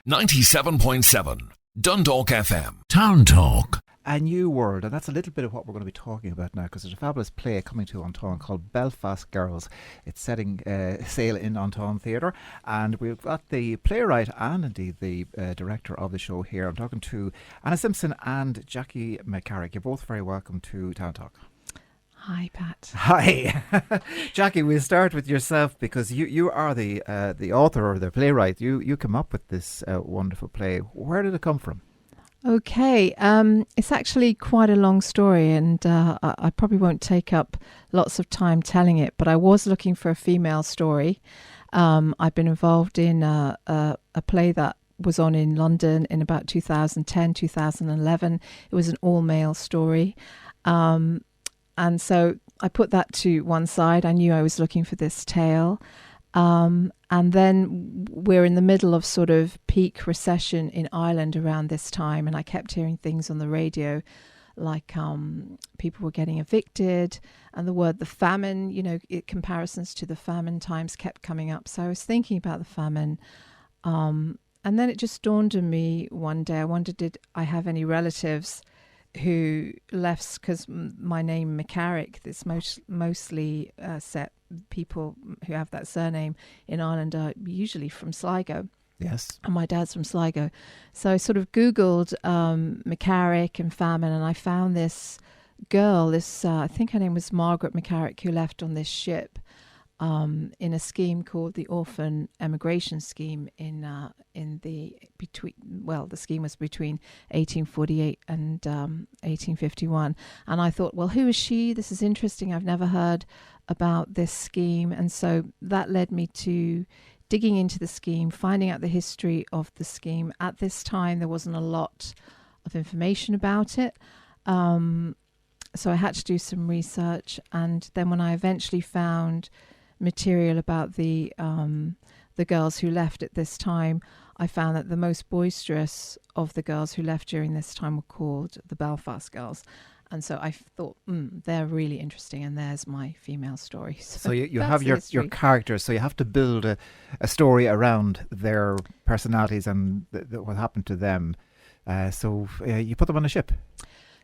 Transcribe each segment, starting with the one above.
97.7 Dundalk FM. Town Talk. A New World, and that's a little bit of what we're going to be talking about now, because there's a fabulous play coming to Táin called Belfast Girls. It's setting sail in Táin Theatre, and we've got the playwright and indeed the director of the show here. I'm talking to Anna Simpson and Jaki McCarrick. You're both very welcome to Town Talk. Hi, Pat. Hi. Jaki, we'll start with yourself, because you are the author or the playwright. You come up with this wonderful play. Where did it come from? Okay, it's actually quite a long story, and I probably won't take up lots of time telling it, but I was looking for a female story. I've been involved in a play that was on in London in about 2010, 2011. It was an all-male story. And so I put that to one side. I knew I was looking for this tale. And then we're in the middle of sort of peak recession in Ireland around this time. And I kept hearing things on the radio like people were getting evicted, and the famine, comparisons to the famine times kept coming up. So I was thinking about the famine. And then it just dawned on me one day, I wondered, did I have any relatives who left, because my name McCarrick, this mostly set people who have that surname in Ireland are usually from Sligo. Yes. And my dad's from Sligo. So I sort of Googled McCarrick and famine, and I found this girl, I think her name was Margaret McCarrick, who left on this ship in a scheme called the Orphan Emigration Scheme the scheme was between 1848 and 1851. And I thought, well, who is she? This is interesting. I've never heard about this scheme. And so that led me to digging into the scheme, finding out the history of the scheme. At this time, there wasn't a lot of information about it. So I had to do some research. And then when I eventually found material about the girls who left at this time, I found that the most boisterous of the girls who left during this time were called the Belfast Girls. And so I thought, they're really interesting, and there's my female story. So you have your characters, so you have to build a story around their personalities and what happened to them. So you put them on a ship.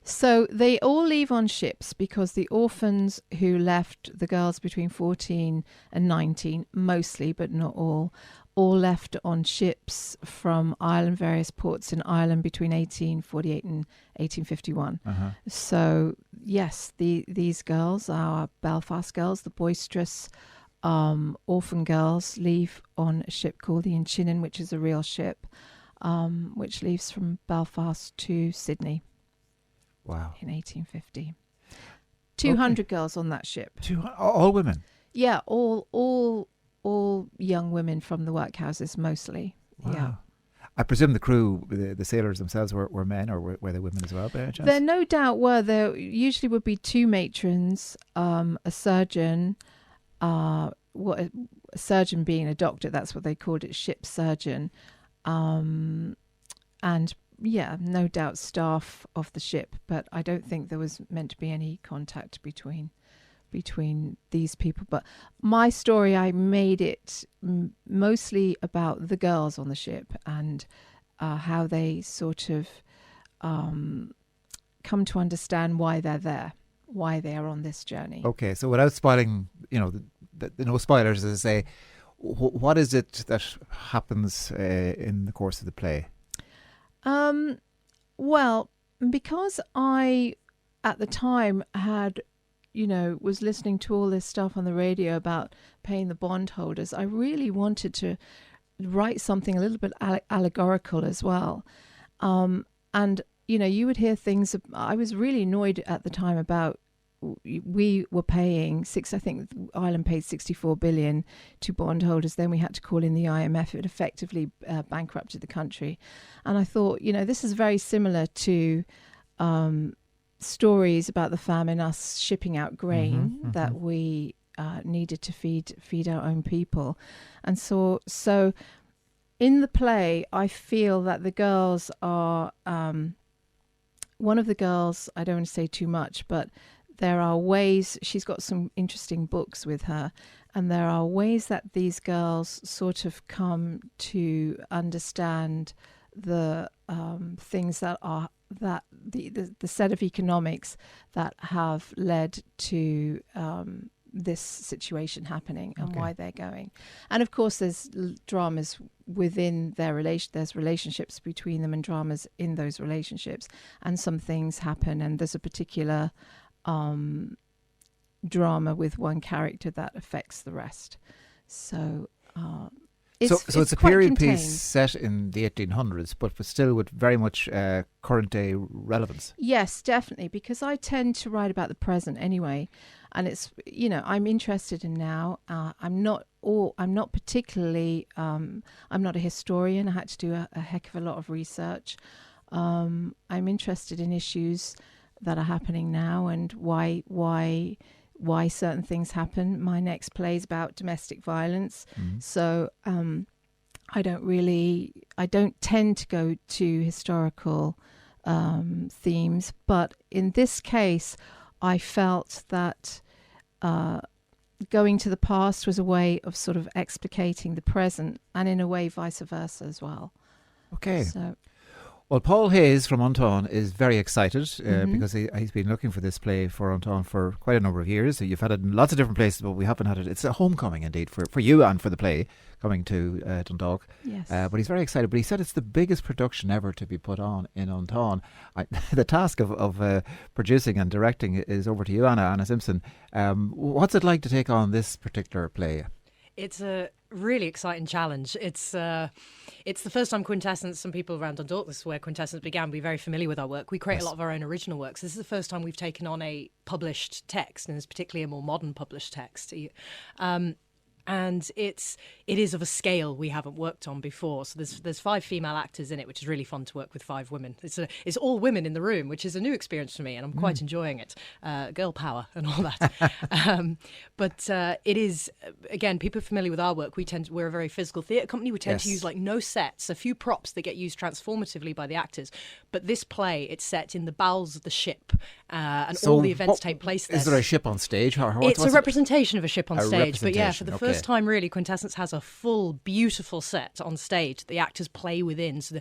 So they all leave on ships, because the orphans who left, the girls between 14 and 19, mostly, but not all left on ships from Ireland, various ports in Ireland between 1848 and 1851. Uh-huh. So, yes, these girls, our Belfast girls, the boisterous orphan girls, leave on a ship called the Inchinnan, which is a real ship, which leaves from Belfast to Sydney. Wow. In 1850. 200 girls on that ship. All women? Yeah, all young women from the workhouses mostly. Wow. Yeah. I presume the crew, the sailors themselves were men, or were they women as well, by any chance? There no doubt were. There usually would be two matrons, a surgeon, a surgeon being a doctor, that's what they called it, ship surgeon, and yeah, no doubt staff of the ship, but I don't think there was meant to be any contact between these people. But my story, I made it mostly about the girls on the ship and how they sort of come to understand why they're there, why they are on this journey. Okay, so without spoiling, the no spoilers, as I say, what is it that happens in the course of the play? Well, because I, at the time, had, was listening to all this stuff on the radio about paying the bondholders, I really wanted to write something a little bit allegorical as well. And, you would hear things. I was really annoyed at the time about, we were paying I think Ireland paid 64 billion to bondholders. Then we had to call in the IMF. It effectively bankrupted the country. And I thought, this is very similar to stories about the famine, us shipping out grain that we needed to feed our own people. And so in the play, I feel that the girls are, one of the girls, I don't want to say too much, but there are ways, she's got some interesting books with her, And there are ways that these girls sort of come to understand the things that are that the set of economics that have led to this situation happening and why they're going. And of course, there's dramas within their there's relationships between them and dramas in those relationships. And some things happen, and there's a particular drama with one character that affects the rest. So it's a period piece set in the 1800s, but still with very much current day relevance. Yes, definitely, because I tend to write about the present anyway, and it's, you know, I'm interested in now. I'm not particularly. I'm not a historian. I had to do a heck of a lot of research. I'm interested in issues that are happening now and why certain things happen. My next play is about domestic violence. So I don't tend to go to historical themes, but in this case I felt that going to the past was a way of sort of explicating the present, and in a way vice versa as well. Okay. Well, Paul Hayes from Anton is very excited because he's been looking for this play for Anton for quite a number of years. You've had it in lots of different places, but we haven't had it. It's a homecoming indeed for you and for the play coming to Dundalk. Yes. But he's very excited. But he said it's the biggest production ever to be put on in Anton. The task of producing and directing is over to you, Anna Simpson. What's it like to take on this particular play? It's a really exciting challenge. It's the first time Quintessence, some people around Dundalk, this is where Quintessence began, be very familiar with our work. We create a lot of our own original works. This is the first time we've taken on a published text, and it's particularly a more modern published text. And it is of a scale we haven't worked on before. So there's 5 female actors in it, which is really fun to work with 5 women. It's all women in the room, which is a new experience for me, and I'm quite enjoying it. Girl power and all that. But it is, again, people are familiar with our work. We're a very physical theatre company. We tend to use no sets, a few props that get used transformatively by the actors. But this play, it's set in the bowels of the ship, and all the events take place there. Is there a ship on stage? It's a representation of a ship on stage. But yeah, for the first time, really, Quintessence has a full, beautiful set on stage that the actors play within. So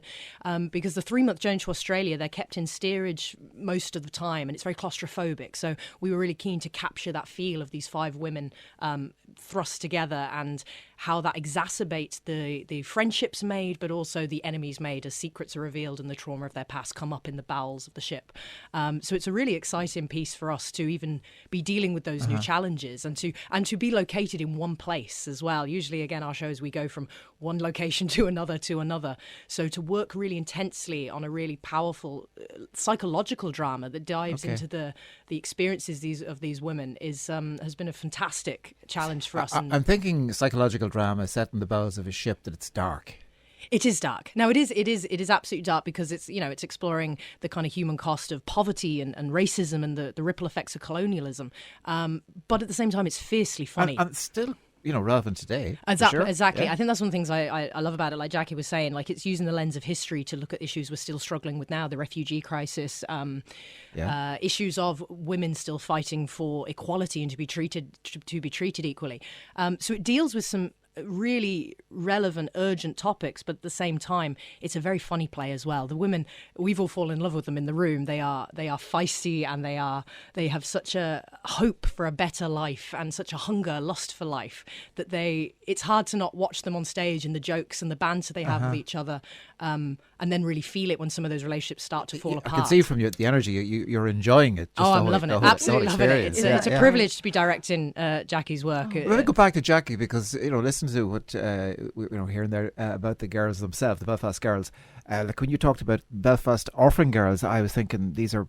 because the 3-month journey to Australia, they're kept in steerage most of the time, and it's very claustrophobic. So we were really keen to capture that feel of these 5 women thrust together, and how that exacerbates the friendships made, but also the enemies made as secrets are revealed and the trauma of their past come up in the bowels of the ship. So it's a really exciting piece for us to even be dealing with those new challenges, and to be located in one place as well. Usually, again, our shows, we go from one location to another. So to work really intensely on a really powerful psychological drama that dives into the experiences of these women has been a fantastic challenge for us. I'm thinking psychological drama set in the bowels of a ship, that it's dark. It is dark. Now, it is absolutely dark, because it's exploring the kind of human cost of poverty and racism and the ripple effects of colonialism. But at the same time, it's fiercely funny. And it's still, relevant today. Exactly. Yeah. I think that's one of the things I love about it. Like Jaki was saying, like, it's using the lens of history to look at issues we're still struggling with now, the refugee crisis, issues of women still fighting for equality and to be treated equally. So it deals with some really relevant, urgent topics, but at the same time, it's a very funny play as well. The women, we've all fallen in love with them in the room. They are feisty, and they have such a hope for a better life and such a hunger, lust for life, that it's hard to not watch them on stage and the jokes and the banter they have with each other, and then really feel it when some of those relationships start to fall apart. I can see from you the energy you're enjoying it. I'm loving it. Absolutely loving it. It's a privilege to be directing Jaki's work. Let me go back to Jaki, because listen to what hearing there about the girls themselves, the Belfast Girls. Like when you talked about Belfast Orphan Girls, I was thinking these are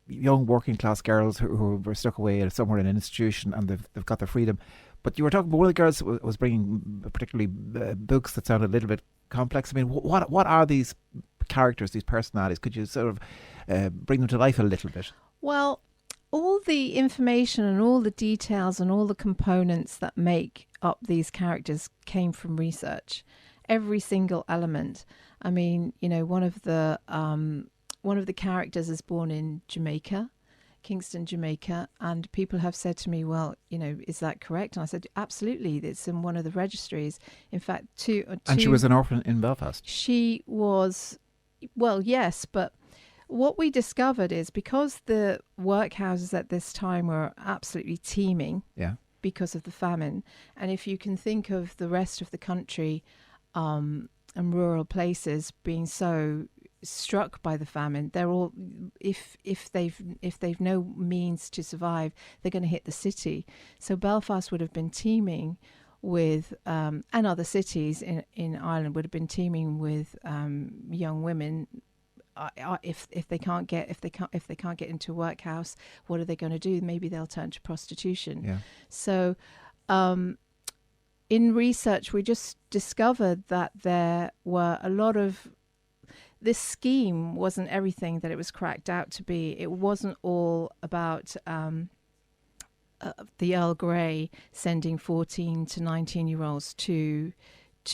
young working class girls who were stuck away somewhere in an institution, and they've got their freedom. But you were talking about one of the girls was bringing particularly books that sounded a little bit complex. I mean, what are these characters, these personalities? Could you sort of bring them to life a little bit? Well, all the information and all the details and all the components that make up these characters came from research. Every single element. I mean, one of the characters is born in Jamaica, Kingston, Jamaica, and people have said to me, well, is that correct? And I said, absolutely, it's in one of the registries. In fact, two. And she was an orphan in Belfast? She was, well, yes, but what we discovered is because the workhouses at this time were absolutely teeming because of the famine, and if you can think of the rest of the country and rural places being so struck by the famine, they're all, if they've no means to survive, they're going to hit the city. So Belfast would have been teeming with and other cities in Ireland would have been teeming with young women. If they can't get into a workhouse, what are they going to do? Maybe they'll turn to prostitution. Yeah. So in research we just discovered that there were a lot of, this scheme wasn't everything that it was cracked out to be. It wasn't all about the Earl Grey sending 14 to 19-year-olds to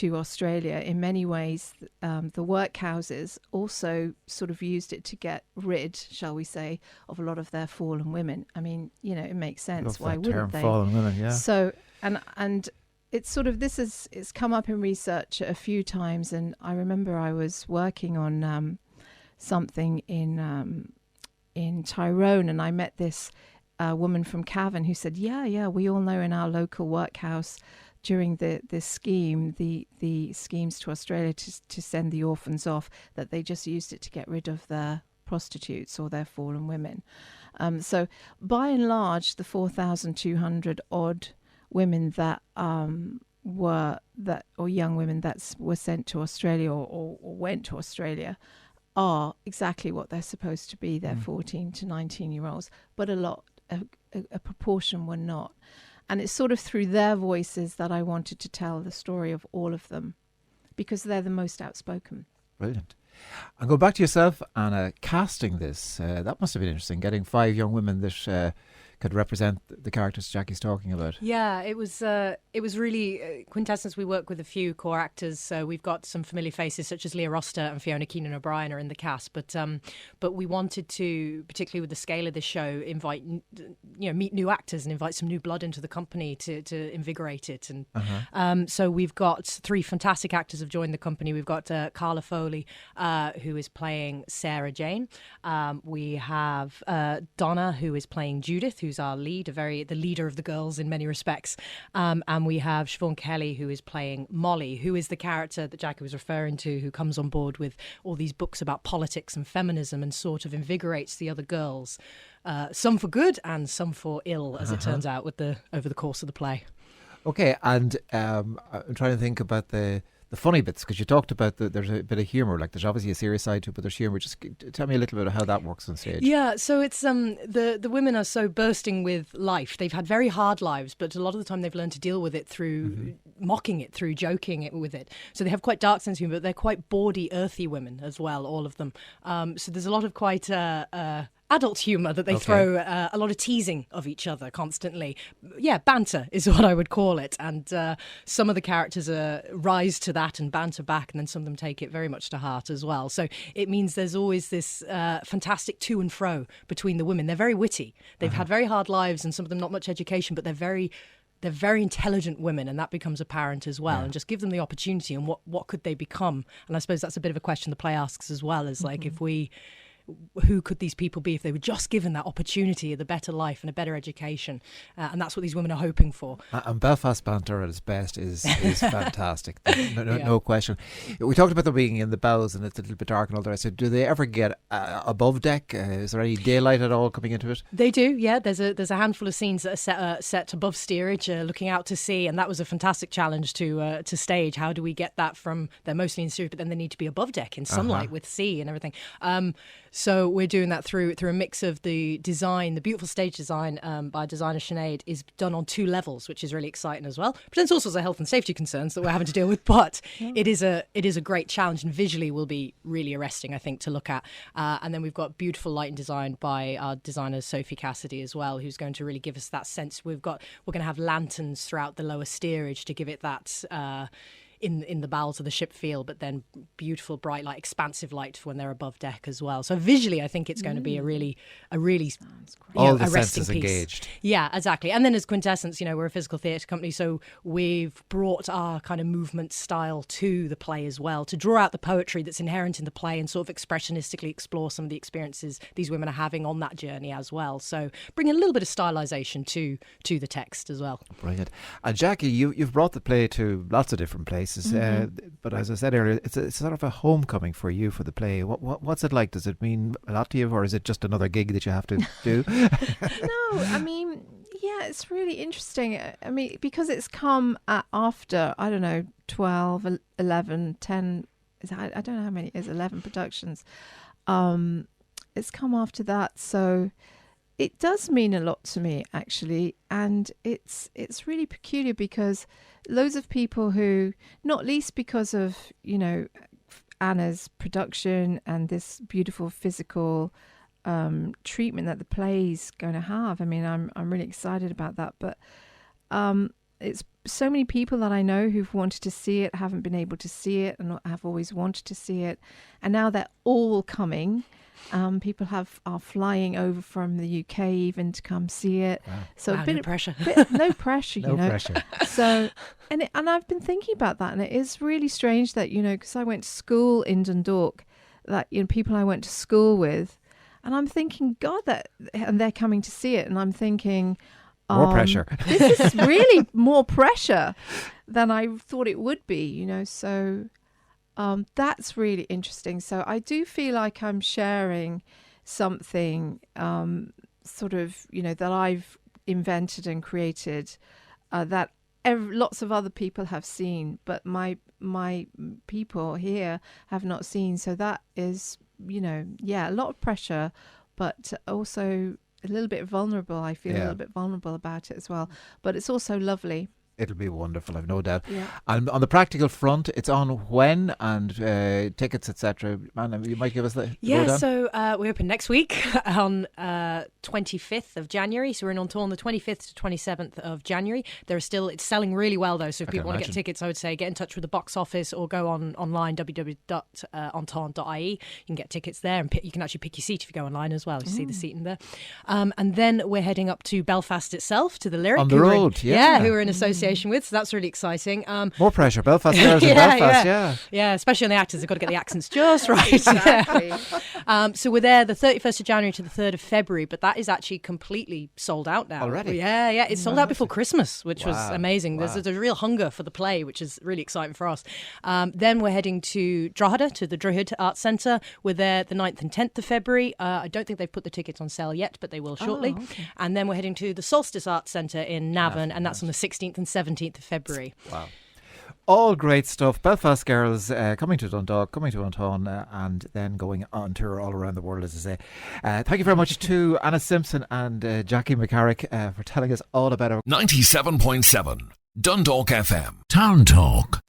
Australia. In many ways, the workhouses also sort of used it to get rid, shall we say, of a lot of their fallen women. I mean, it makes sense. Why wouldn't they? Fallen women, yeah. So, and it's sort of, it's come up in research a few times, and I remember I was working on something in Tyrone, and I met this woman from Cavan who said, yeah, we all know in our local workhouse during this scheme, the schemes to Australia to send the orphans off, that they just used it to get rid of their prostitutes or their fallen women. So by and large, the 4,200 odd women that or young women that were sent to Australia or went to Australia are exactly what they're supposed to be. They're 14 to 19-year-olds, but a proportion were not. And it's sort of through their voices that I wanted to tell the story of all of them, because they're the most outspoken. Brilliant. And go back to yourself, Anna, casting this. That must have been interesting, getting 5 young women that could represent the characters Jackie's talking about. Yeah, it was really Quintessence. We work with a few core actors. We've got some familiar faces such as Leah Roster and Fiona Keenan O'Brien are in the cast. But we wanted to, particularly with the scale of this show, invite meet new actors and invite some new blood into the company to invigorate it. And so we've got 3 fantastic actors have joined the company. We've got Carla Foley, who is playing Sarah Jane. We have Donna, who is playing Judith, who's our lead, the leader of the girls in many respects. And we have Siobhan Kelly, who is playing Molly, who is the character that Jackie was referring to, who comes on board with all these books about politics and feminism and sort of invigorates the other girls, some for good and some for ill, as it turns out, over the course of the play. Okay, and I'm trying to think about the funny bits, because you talked about there's a bit of humour, like there's obviously a serious side to it, but there's humour. Just tell me a little bit of how that works on stage. Yeah, so it's the women are so bursting with life. They've had very hard lives, but a lot of the time they've learned to deal with it through mocking it, through joking with it. So they have quite dark sense of humour, but they're quite bawdy, earthy women as well, all of them. So there's a lot of quite adult humour that they throw, a lot of teasing of each other constantly. Yeah, banter is what I would call it. And some of the characters rise to that and banter back, and then some of them take it very much to heart as well. So it means there's always this fantastic to and fro between the women. They're very witty. They've had very hard lives, and some of them not much education, but they're very intelligent women, and that becomes apparent as well. And just give them the opportunity, and what could they become? And I suppose that's a bit of a question the play asks as well, is like, who could these people be if they were just given that opportunity, the better life and a better education? And that's what these women are hoping for. And Belfast banter at its best is fantastic. No question. We talked about them being in the bells and it's a little bit dark and all that. I said, do they ever get above deck? Is there any daylight at all coming into it? They do, yeah. There's a handful of scenes that are set above steerage, looking out to sea, and that was a fantastic challenge to stage. How do we get that from, they're mostly in steerage, but then they need to be above deck in sunlight with sea and everything. So we're doing that through a mix of the design. The beautiful stage design by designer Sinead is done on 2 levels, which is really exciting as well. Presents all sorts of health and safety concerns that we're having to deal with, but it is a great challenge, and visually will be really arresting, I think, to look at. And then we've got beautiful lighting design by our designer Sophie Cassidy as well, who's going to really give us that sense. We're going to have lanterns throughout the lower steerage to give it that in the bowels of the ship feel, but then beautiful, bright light, expansive light when they're above deck as well. So visually, I think it's going to be a really all the arresting senses piece. Engaged. Yeah, exactly. And then as Quintessence, we're a physical theatre company, so we've brought our kind of movement style to the play as well, to draw out the poetry that's inherent in the play and sort of expressionistically explore some of the experiences these women are having on that journey as well. So bringing a little bit of stylisation to the text as well. Brilliant. And Jackie, you've brought the play to lots of different places, but as I said earlier, it's sort of a homecoming for you for the play. What's it like? Does it mean a lot to you, or is it just another gig that you have to do? No, I mean, yeah, it's really interesting. I mean, because it's come after, I don't know, 12, 11, 10, I don't know how many it is, 11 productions. It's come after that, so it does mean a lot to me, actually, and it's really peculiar because loads of people who, not least because of, Anna's production and this beautiful physical treatment that the play's going to have. I mean, I'm really excited about that, but it's so many people that I know who've wanted to see it, haven't been able to see it, and have always wanted to see it, and now they're all coming. People are flying over from the UK even to come see it. Wow. So no pressure. No pressure, No pressure. So, and I've been thinking about that, and it is really strange that, because I went to school in Dundalk, that, people I went to school with, and I'm thinking, God, and they're coming to see it, and I'm thinking, more pressure. This is really more pressure than I thought it would be, so... that's really interesting. So I do feel like I'm sharing something that I've invented and created that lots of other people have seen, but my people here have not seen. So that is, a lot of pressure, but also a little bit vulnerable. I feel a little bit vulnerable about it as well. But it's also lovely. It'll be wonderful, I've no doubt. Yeah. And on the practical front, it's on when, and tickets, etc. Man, you might give us the lowdown? So we open next week on 25th of January. So we're in Antoine the 25th to 27th of January. It's selling really well though. So if people want to get tickets, I would say get in touch with the box office or go online www.antoine.ie. You can get tickets there, and you can actually pick your seat if you go online as well. You see the seating there. And then we're heading up to Belfast itself, to the Lyric. On the road, who we're in association with, so that's really exciting. More pressure, Belfast Girls in Belfast, yeah, especially on the actors. They've got to get the accents just right. Exactly. So we're there the 31st of January to the 3rd of February, but that is actually completely sold out now. Already? Yeah, it's sold out before Christmas, which was amazing. Wow. There's a real hunger for the play, which is really exciting for us. Then we're heading to Droichead, to the Droichead Arts Centre. We're there the 9th and 10th of February. I don't think they've put the tickets on sale yet, but they will shortly. Oh, okay. And then we're heading to the Solstice Arts Centre in Navan, and that's on the 16th and 17th of February. Wow. All great stuff. Belfast Girls coming to Dundalk, coming to Antoine, and then going on tour all around the world, as I say. Thank you very much to Anna Simpson and Jaki McCarrick for telling us all about it. 97.7 Dundalk FM. Town Talk.